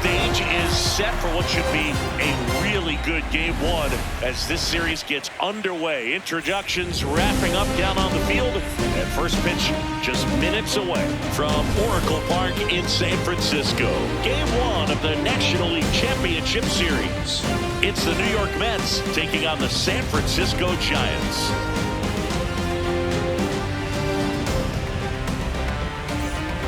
stage is set for what should be a really good game one as this series gets underway. Introductions wrapping up down on the field, and first pitch just minutes away from Oracle Park in San Francisco. Game one of the National League Championship Series. It's the New York Mets taking on the San Francisco Giants.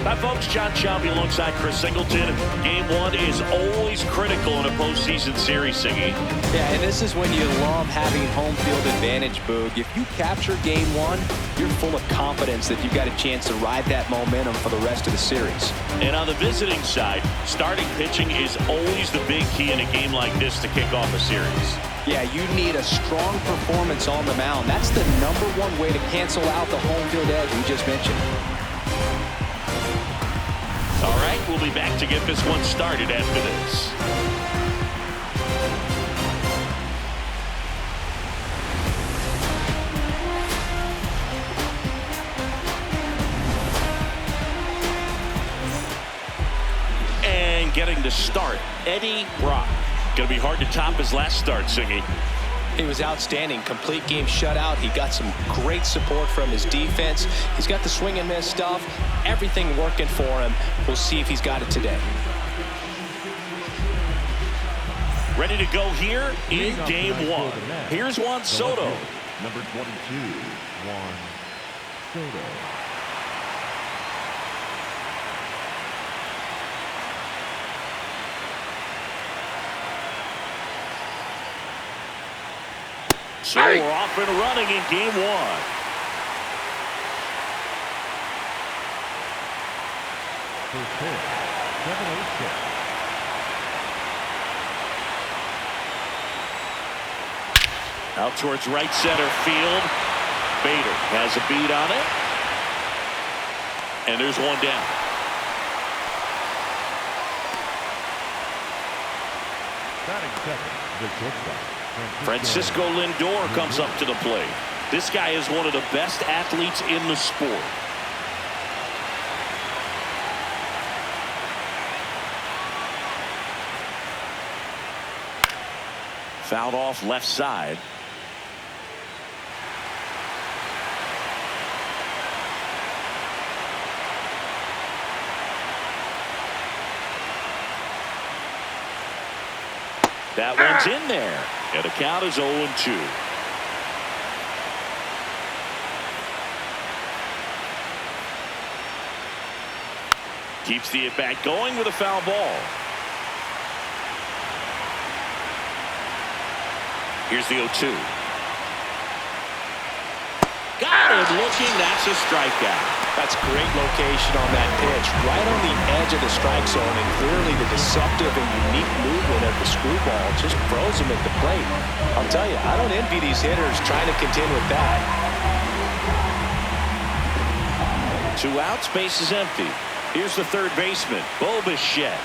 Hi, folks. John Shelby alongside Chris Singleton. Game one is always critical in a postseason series, Singy. Yeah, and this is when you love having home field advantage, Boog. If you capture game one, you're full of confidence that you've got a chance to ride that momentum for the rest of the series. And on the visiting side, starting pitching is always the big key in a game like this to kick off a series. Yeah, you need a strong performance on the mound. That's the #1 way to cancel out the home field edge we just mentioned. All right, we'll be back to get this one started after this. And getting the start, Eddie Brock. Going to be hard to top his last start, Singy. He was outstanding. Complete game shutout. He got some great support from his defense. He's got the swing and miss stuff. Everything working for him. We'll see if he's got it today. Ready to go here in game one. Here's Juan Soto. Number 22, Juan Soto. So we're off and running in game one. First pitch, 7-0. Out towards right center field. Bader has a beat on it. And there's one down. Batting second, the shortstop, Francisco Lindor comes up to the plate. This guy is one of the best athletes in the sport. Fouled off left side. That one's in there. And the count is 0-2. Keeps the at-bat going with a foul ball. Here's the 0-2. Got him looking. That's a strikeout. That's great location on that pitch, right on the edge of the strike zone, and clearly the deceptive and unique movement of the screwball just froze him at the plate. I'll tell you, I don't envy these hitters trying to contend with that. 2 outs, base is empty. Here's the third baseman, Bo Bichette.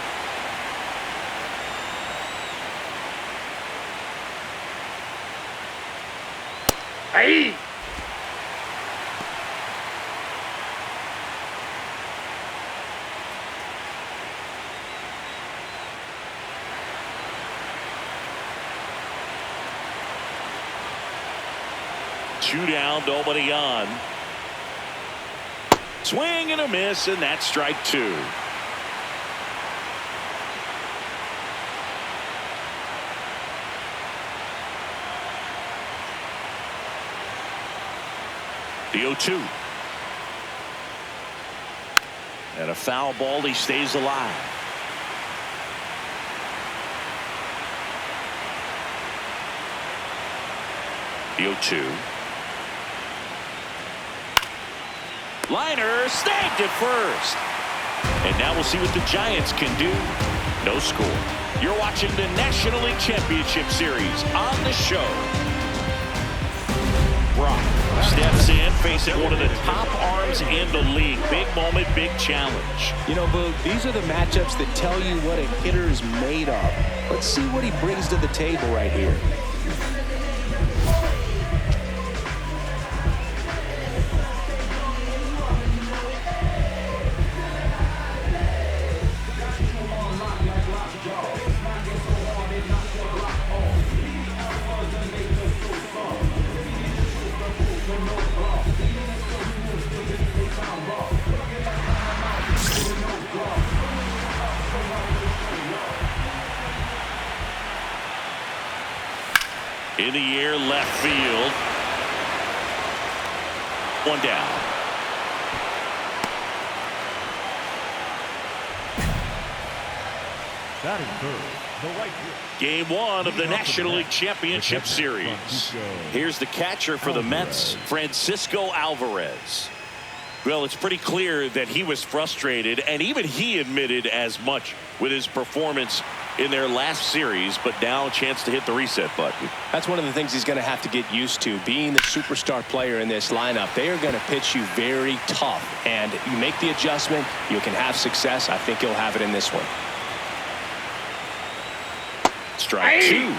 Hey! Two down, nobody on. Swing and a miss, and that's strike 2. The 0-2. And a foul ball, he stays alive. The 0-2. Liner snagged at first. And now we'll see what the Giants can do. No score. You're watching the National League Championship Series on the show. Brock steps in, facing one of the top arms in the league. Big moment, big challenge. You know, Boog, these are the matchups that tell you what a hitter is made of. Let's see what he brings to the table right here. In the air, left field. One down. Batting third, the right field. Game one of the National League Championship Series. Here's the catcher for the Mets, Francisco Alvarez. Well, it's pretty clear that he was frustrated, and even he admitted as much with his performance in their last series, but now a chance to hit the reset button. That's one of the things he's going to have to get used to, being the superstar player in this lineup. They are going to pitch you very tough, and you make the adjustment, you can have success. I think he'll have it in this one. Strike two.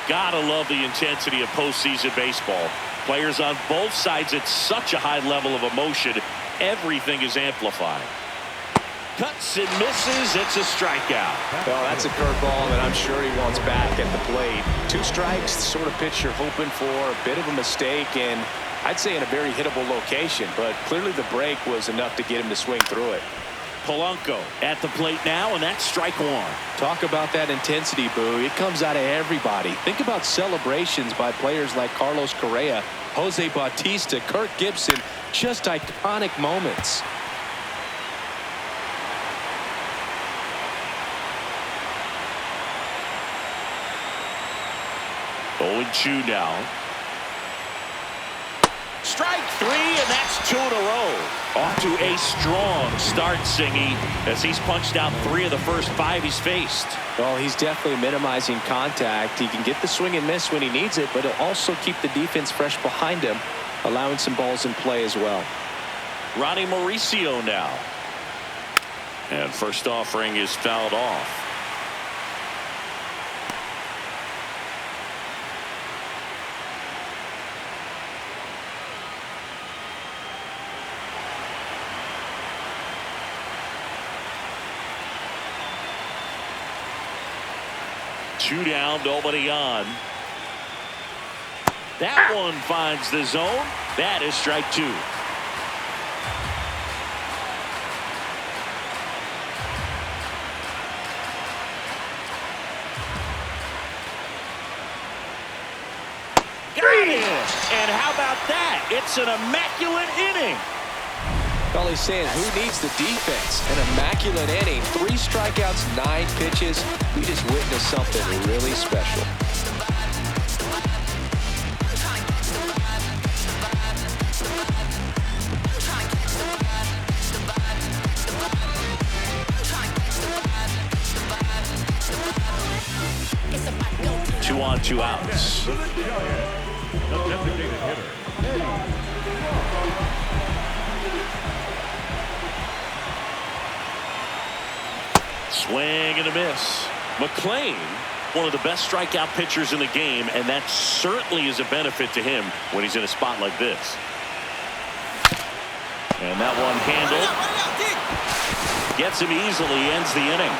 Gotta love the intensity of postseason baseball. Players on both sides at such a high level of emotion. Everything is amplified. Cuts and misses. It's a strikeout. Well, that's a curveball that I'm sure he wants back at the plate. Two strikes, the sort of pitch you're hoping for. A bit of a mistake, and I'd say in a very hittable location. But clearly the break was enough to get him to swing through it. Polanco at the plate now, and that's strike one. Talk about that intensity, Boo. It comes out of everybody. Think about celebrations by players like Carlos Correa, Jose Bautista, Kirk Gibson. Just iconic moments. Oh, 0-2 now. Strike three, and that's two in a row. Off to a strong start, Singy, as he's punched out 3 of the first 5 he's faced. Well, he's definitely minimizing contact. He can get the swing and miss when he needs it, but he'll also keep the defense fresh behind him, allowing some balls in play as well. Ronnie Mauricio now. And first offering is fouled off. Two down, nobody on. That one finds the zone. That is strike two. Got it! And how about that? It's an immaculate inning. Well, he's saying who needs the defense? An immaculate inning. 3 strikeouts, 9 pitches. We just witnessed something really special. Two on, 2 outs. The designated hitter. Swing and a miss. McLean, one of the best strikeout pitchers in the game, and that certainly is a benefit to him when he's in a spot like this. And that one handled. Gets him easily, ends the inning.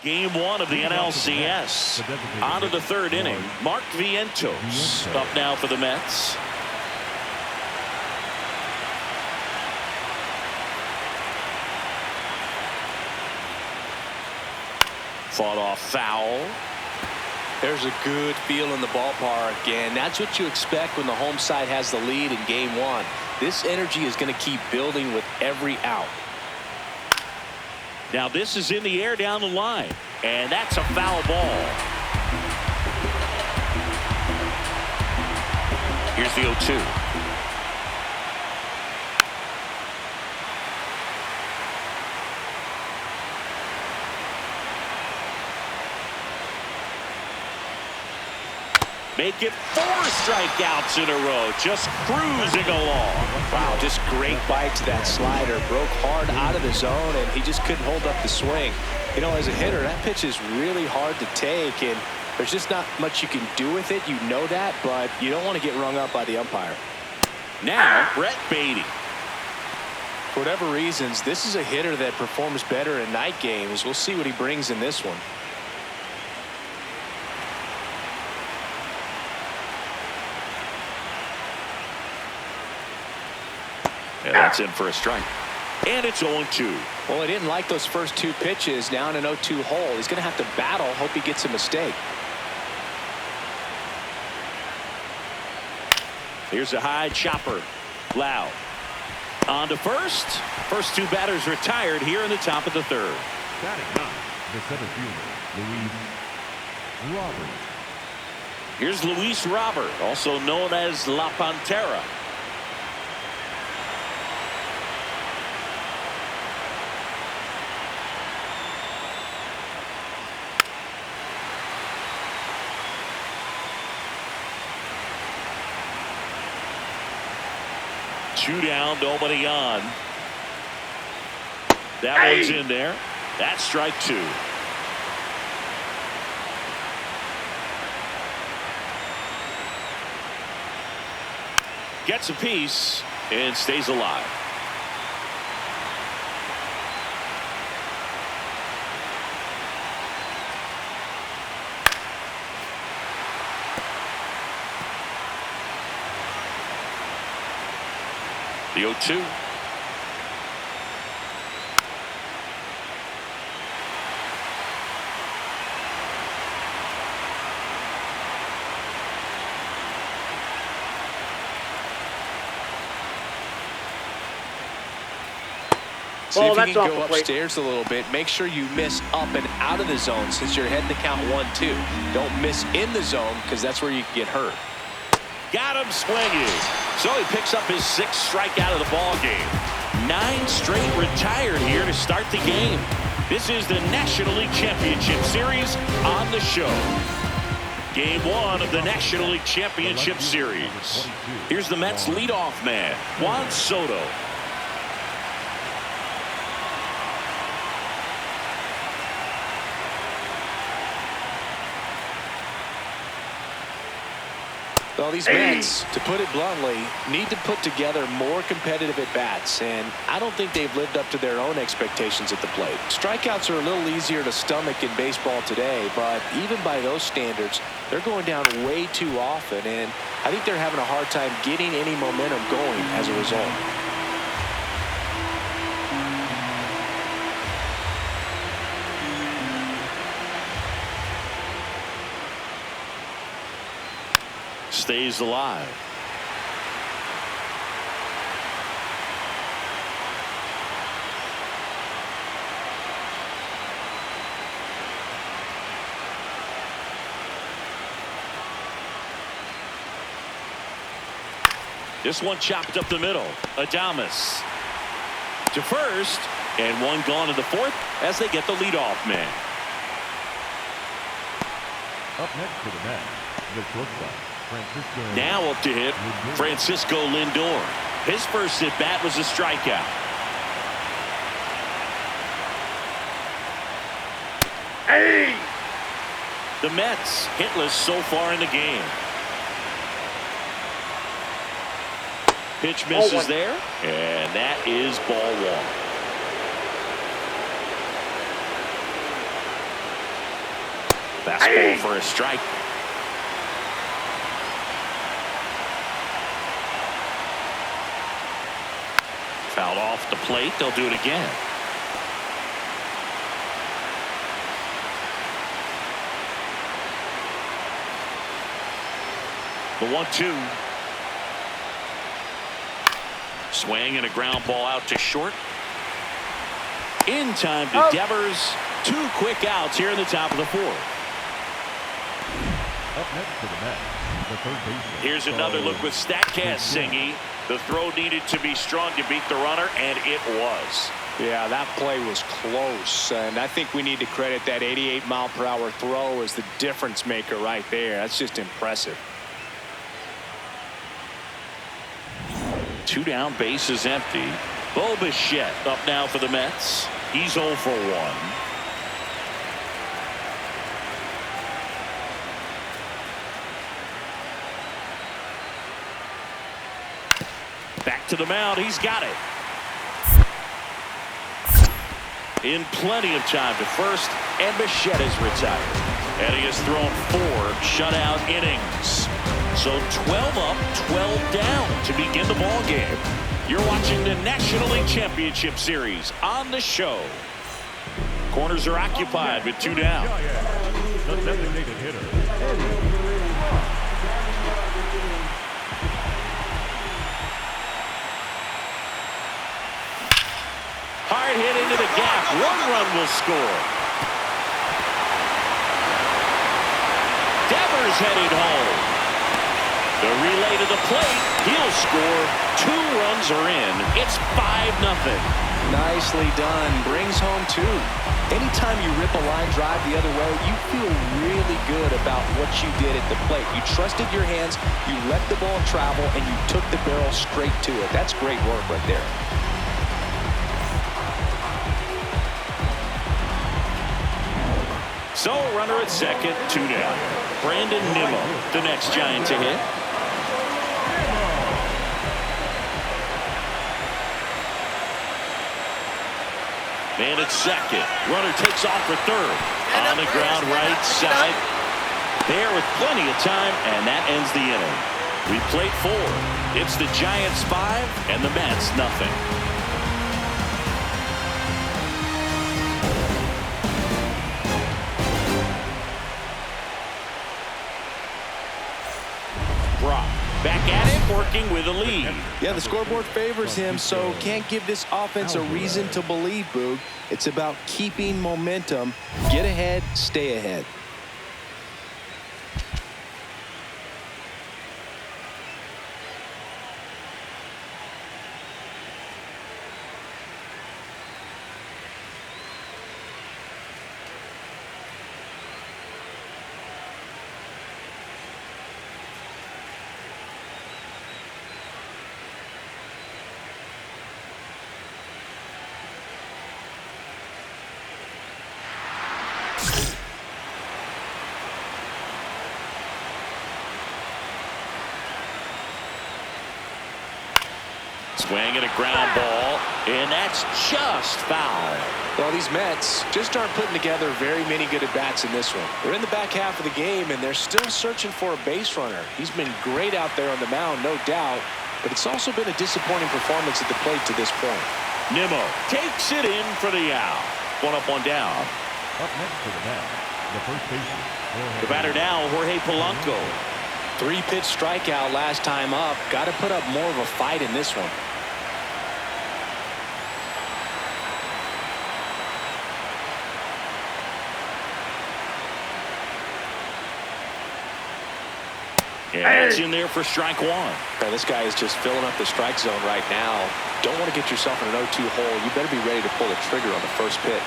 Game 1 of the NLCS. On to the 3rd inning. Mark Vientos up now for the Mets. Fought off foul. There's a good feel in the ballpark, and that's what you expect when the home side has the lead in game 1. This energy is going to keep building with every out. Now this is in the air down the line, and that's a foul ball. Here's the 0-2. Make it 4 strikeouts in a row, just cruising along. Wow, just great bite to that slider. Broke hard out of the zone, and he just couldn't hold up the swing. You know, as a hitter, that pitch is really hard to take, and there's just not much you can do with it. You know that, but you don't want to get rung up by the umpire. Now, Brett Beatty. For whatever reasons, this is a hitter that performs better in night games. We'll see what he brings in this one. And that's in for a strike. And it's 0-2. Well, he didn't like those first 2 pitches. Now in an 0-2 hole. He's going to have to battle. Hope he gets a mistake. Here's a high chopper. Loud. On to first. First two batters retired here in the top of the third. Batting ninth, the center fielder, Luis Robert. Here's Luis Robert, also known as La Pantera. Two down, nobody on. That one's in there. That's strike two. Gets a piece and stays alive. The 0-2. See if you can go upstairs a little bit. Make sure you miss up and out of the zone since you're heading to count 1-2. Don't miss in the zone because that's where you can get hurt. Got him swinging. So he picks up his sixth strikeout of the ball game. 9 straight retired here to start the game. This is the National League Championship Series on the show. Game 1 of the National League Championship Series. Here's the Mets leadoff man, Juan Soto. Well, these Mets, to put it bluntly, need to put together more competitive at-bats, and I don't think they've lived up to their own expectations at the plate. Strikeouts are a little easier to stomach in baseball today, but even by those standards, they're going down way too often, and I think they're having a hard time getting any momentum going as a result. Stays alive. This one chopped up the middle. Adames to first, and one gone in the fourth as they get the leadoff man. Up next to the bat, the shortstop. Now up to hit Francisco Lindor. His first at bat was a strikeout. Hey! The Mets hitless so far in the game. Pitch misses there, and that is ball one. Fastball for a strike. Fouled off the plate. They'll do it again. The 1-2. Swing and a ground ball out to short. In time to Devers. 2 quick outs here in the top of the fourth. Up next to the bat, the third baseman. Here's another look with StatCast, Singy. The throw needed to be strong to beat the runner, and it was. Yeah, that play was close, and I think we need to credit that 88-mile-per-hour throw as the difference maker right there. That's just impressive. 2 down, base is empty. Bo Bichette up now for the Mets. He's 0 for 1. Back to the mound. He's got it. In plenty of time to first, and Bichette is retired. And he has thrown 4 shutout innings. So 12 up, 12 down to begin the ball game. You're watching the National League Championship Series on the show. Corners are occupied with 2 down. The designated hitter, run will score. Devers heading home. The relay to the plate. He'll score. 2 runs are in. It's 5-0. Nicely done. Brings home 2. Anytime you rip a line drive the other way, you feel really good about what you did at the plate. You trusted your hands, you let the ball travel, and you took the barrel straight to it. That's great work right there. So, runner at second, 2 down. Brandon Nimmo, the next Giant to hit. Man at second. Runner takes off for third. On the ground right side. There with plenty of time, and that ends the inning. We played 4. It's the Giants 5 and the Mets nothing. Brock back at it, working with a lead. Yeah, the scoreboard favors him, so can't give this offense a reason to believe, Boog. It's about keeping momentum. Get ahead, stay ahead. Swing and a ground ball, and that's just foul. Well, these Mets just aren't putting together very many good at-bats in this one. They're in the back half of the game, and they're still searching for a base runner. He's been great out there on the mound, no doubt, but it's also been a disappointing performance at the plate to this point. Nimmo takes it in for the out. 1 up, 1 down. Up next to the bat, the first baseman. The batter now, Jorge Polanco. 3-pitch strikeout last time up. Got to put up more of a fight in this one. Yeah, it's in there for strike 1. Yeah, this guy is just filling up the strike zone right now. Don't want to get yourself in an 0-2 hole. You better be ready to pull the trigger on the first pitch.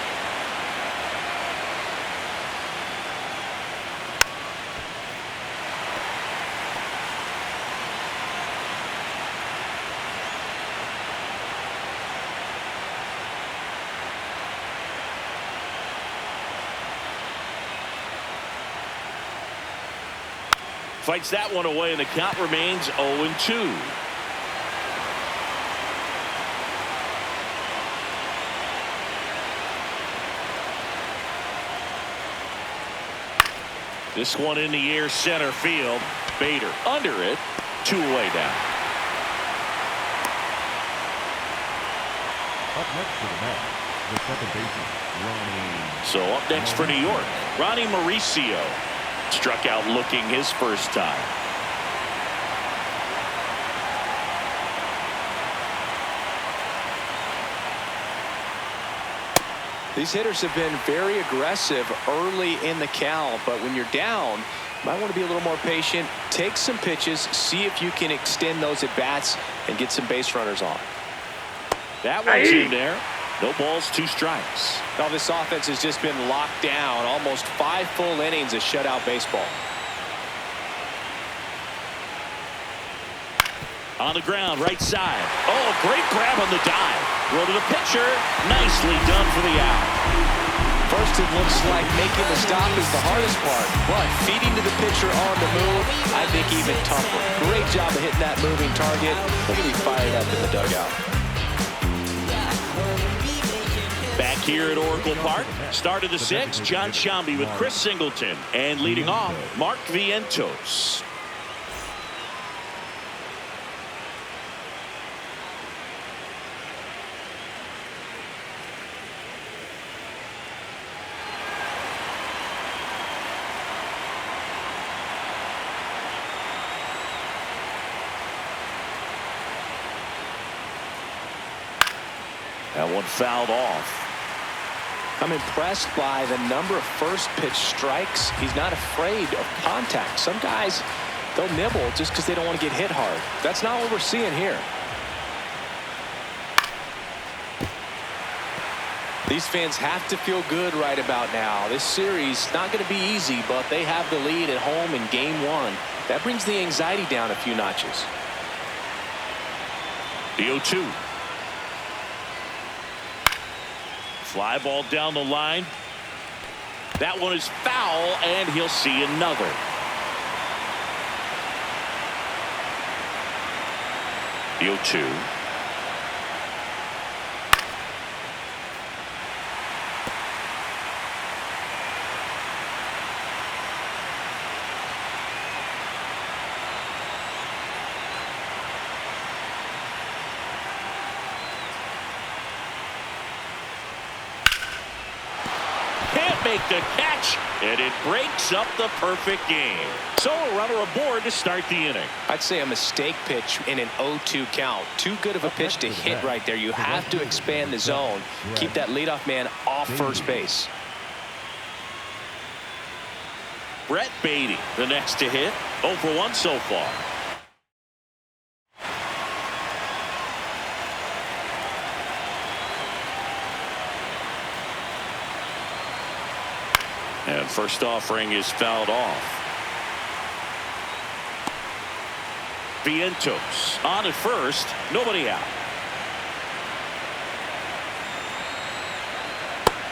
Fights that one away, and the count remains 0-2. This one in the air, center field. Bader under it, 2 away now. Up next to the bat, the second baseman, Ronnie. So up next for New York, Ronnie Mauricio. Struck out looking his first time. These hitters have been very aggressive early in the count, but when you're down, you might want to be a little more patient. Take some pitches, see if you can extend those at bats and get some base runners on. That one's in there. No balls, 2 strikes. Now this offense has just been locked down. Almost 5 full innings of shutout baseball. On the ground, right side. Oh, great grab on the dive. Roll to the pitcher. Nicely done for the out. First, it looks like making the stop is the hardest part, but feeding to the pitcher on the move, I think even tougher. Great job of hitting that moving target. Look at me fired up in the dugout. Back here at Oracle Park, start of the 6th, John Shambi with Chris Singleton, and leading off, Mark Vientos. That one fouled off. I'm impressed by the number of first pitch strikes. He's not afraid of contact. Some guys, they'll nibble just because they don't want to get hit hard. That's not what we're seeing here. These fans have to feel good right about now. This series not going to be easy, but they have the lead at home in game 1. That brings the anxiety down a few notches. The 0-2. Fly ball down the line. That one is foul, and he'll see another. The 0-2. Make the catch, and it breaks up the perfect game. So a runner aboard to start the inning. I'd say a mistake pitch in an 0-2 count. Too good of a pitch to hit right there. You have to expand the zone. Keep that leadoff man off first base. Brett Beatty, the next to hit. 0 for 1 so far. And first offering is fouled off. Vientos on at first, nobody out.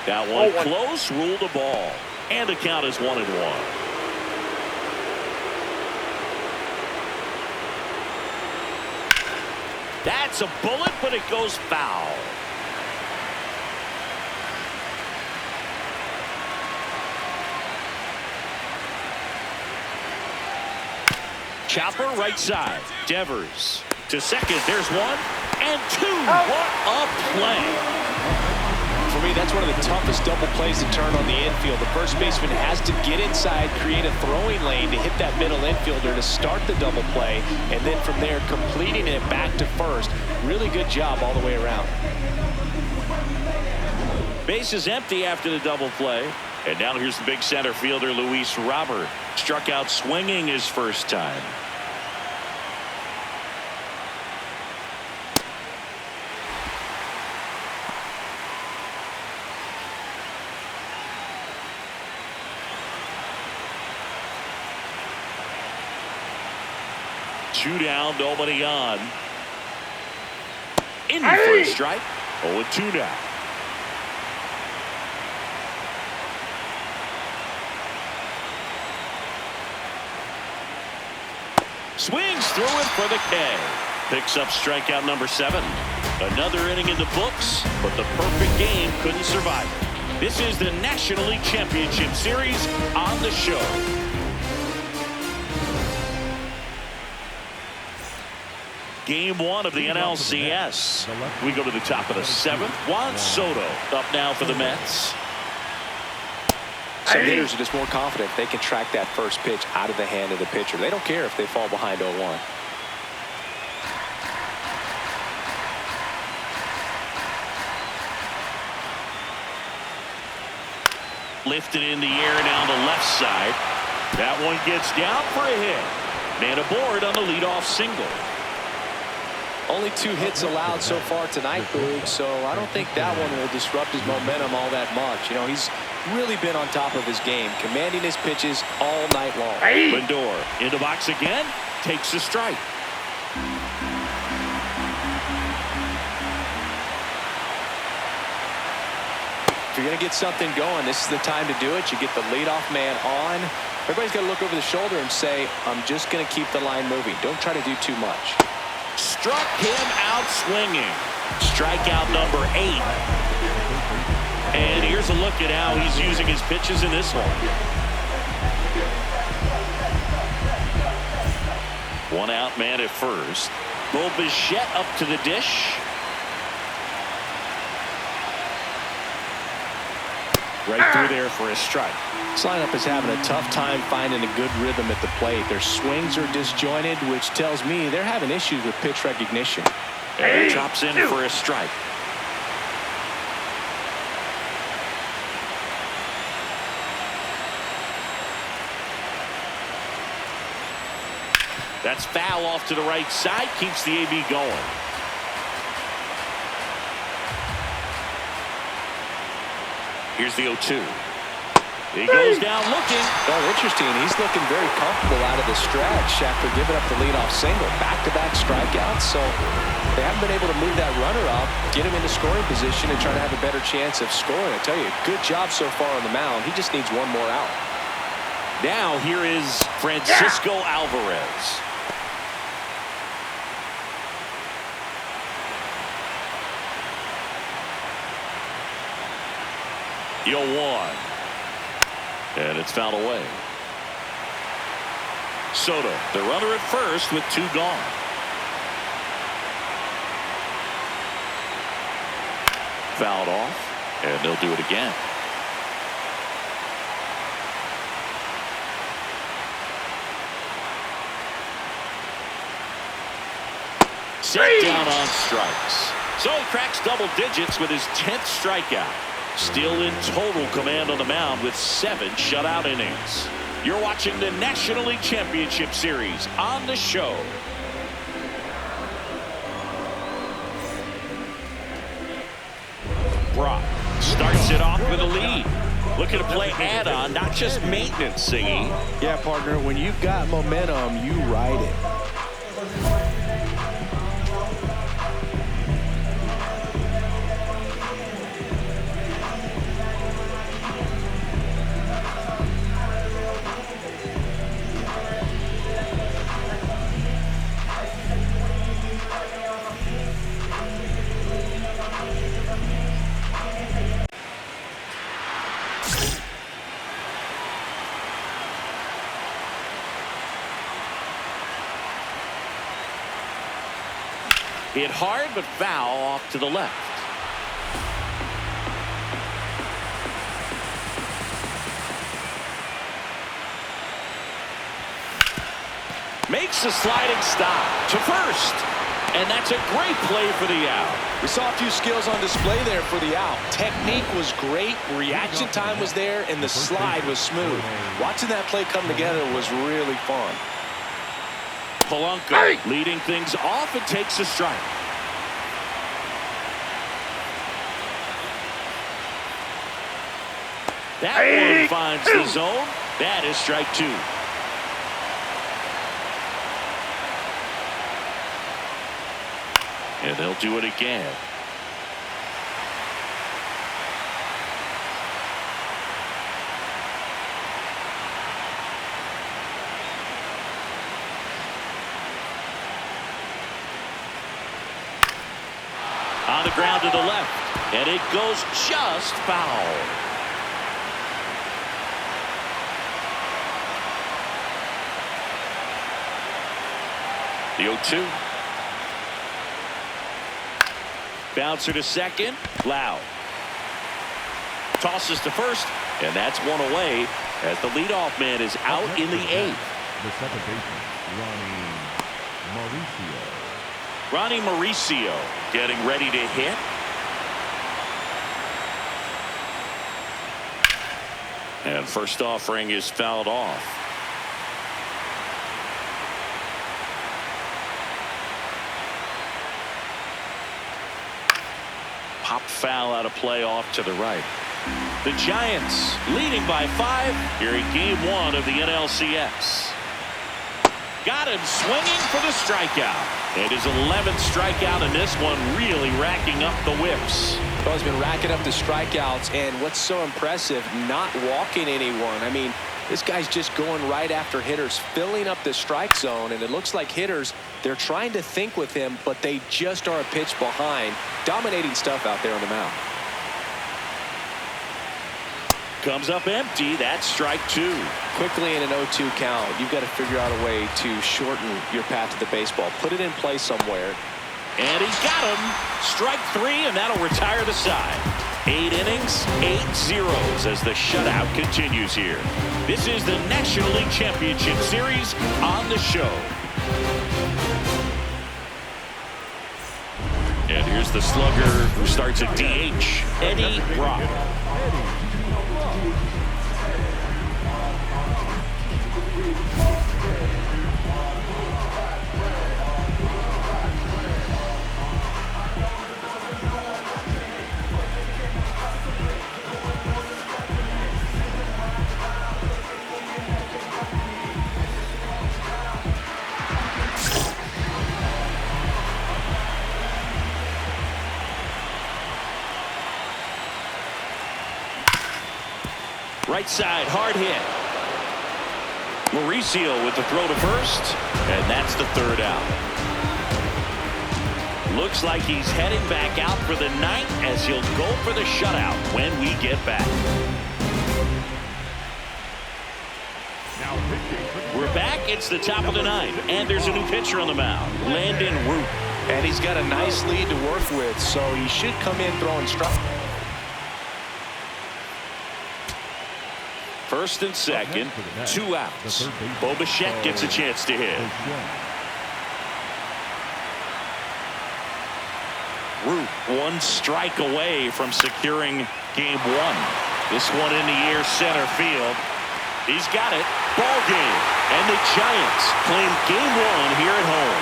That one close, ruled the ball, and the count is 1-1. That's a bullet, but it goes foul. Chopper right side. Devers to second. There's 1 and 2. What a play. For me, that's one of the toughest double plays to turn on the infield. The first baseman has to get inside, create a throwing lane to hit that middle infielder to start the double play, and then from there completing it back to first. Really good job all the way around. Base is empty after the double play. And now here's the big center fielder, Luis Robert. Struck out swinging his first time. Two down, nobody on. In for a strike. 0-2 now. Swings through it for the K. Picks up strikeout number 7. Another inning in the books, but the perfect game couldn't survive it. This is the National League Championship Series on the show. Game 1 of the NLCS. We go to the top of the 7th. Juan Soto up now for the Mets. Some hitters are just more confident if they can track that first pitch out of the hand of the pitcher. They don't care if they fall behind 0-1. Lifted in the air down the left side. That one gets down for a hit. Man aboard on the leadoff single. Only 2 hits allowed so far tonight, Boog, so I don't think that one will disrupt his momentum all that much. You know, he's really been on top of his game, commanding his pitches all night long. Lindor in the box again, takes a strike. If you're going to get something going, this is the time to do it. You get the leadoff man on. Everybody's got to look over the shoulder and say, I'm just going to keep the line moving. Don't try to do too much. Struck him out swinging. Strikeout number 8. And here's a look at how he's using his pitches in this one. 1 out man at first. Bo Bichette up to the dish. Right through there for a strike. This lineup is having a tough time finding a good rhythm at the plate. Their swings are disjointed, which tells me they're having issues with pitch recognition. And he drops in for a strike. That's foul off to the right side. Keeps the AB going. Here's the 0-2. He goes down looking. Well, interesting. He's looking very comfortable out of the stretch after giving up the leadoff single. Back-to-back strikeouts, so they haven't been able to move that runner up, get him into scoring position, and try to have a better chance of scoring. I tell you, good job so far on the mound. He just needs one more out. Now here is Francisco Alvarez. The 0-1. And it's fouled away. Soto, the runner at first with 2 gone. Fouled off, and they'll do it again. Set down on strikes. So he cracks double digits with his 10th strikeout. Still in total command on the mound with 7 shutout innings. You're watching the National League Championship Series on the show. Brock starts it off with a lead. Looking to play add-on, not just maintenance, Singy. Yeah, partner, when you've got momentum, you ride it. Hit hard, but foul off to the left. Makes a sliding stop to first. And that's a great play for the out. We saw a few skills on display there for the out. Technique was great, reaction time was there, and the slide was smooth. Watching that play come together was really fun. Polanco leading things off and takes a strike. That one finds the zone. That is strike 2. And they'll do it again. On the ground to the left, and it goes just foul. The 0-2. Bouncer to second. Loud. Tosses to first, and that's one away as the leadoff man is out in the 8th. The second baseman, Ronnie Mauricio getting ready to hit. And first offering is fouled off. Pop foul out of play off to the right. The Giants leading by 5 here in game 1 of the NLCS. Got him swinging for the strikeout. And his 11th strikeout in this one, really racking up the whips. Well, he's been racking up the strikeouts, and what's so impressive, not walking anyone. I mean, this guy's just going right after hitters, filling up the strike zone, and it looks like hitters, they're trying to think with him, but they just are a pitch behind. Dominating stuff out there on the mound. Comes up empty. That's strike 2. Quickly in an 0-2 count, you've got to figure out a way to shorten your path to the baseball. Put it in play somewhere. And he's got him. Strike 3, and that'll retire the side. 8 innings, 8 zeros as the shutout continues here. This is the National League Championship Series on the show. And here's the slugger who starts at DH, Eddie Brock. Right side, hard hit. Mauricio with the throw to first, and that's the third out. Looks like he's heading back out for the ninth as he'll go for the shutout when we get back. We're back. It's the top of the ninth, and there's a new pitcher on the mound, Landon Root. And he's got a nice lead to work with, so he should come in throwing strikes. First and second, 2 outs. Bo Bichette gets a chance to hit. Root 1 strike away from securing game 1. This one in the air center field. He's got it. Ball game. And the Giants claim game 1 here at home.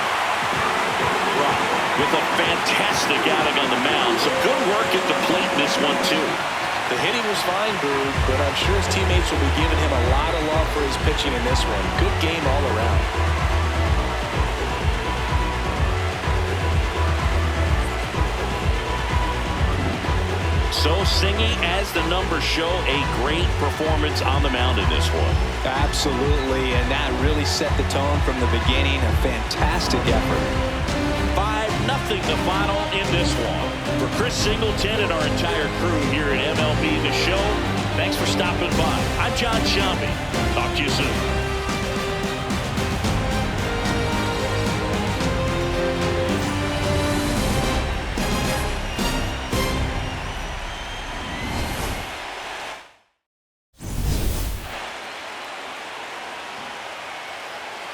Rock with a fantastic outing on the mound. Some good work at the plate in this one too. The hitting was fine, Boog, but I'm sure his teammates will be giving him a lot of love for his pitching in this one. Good game all around. So Singy, as the numbers show, a great performance on the mound in this one. Absolutely, and that really set the tone from the beginning. A fantastic effort. 5-0 the final in this one. For Chris Singleton and our entire crew here at MLB The Show, thanks for stopping by. I'm John Shambi. Talk to you soon.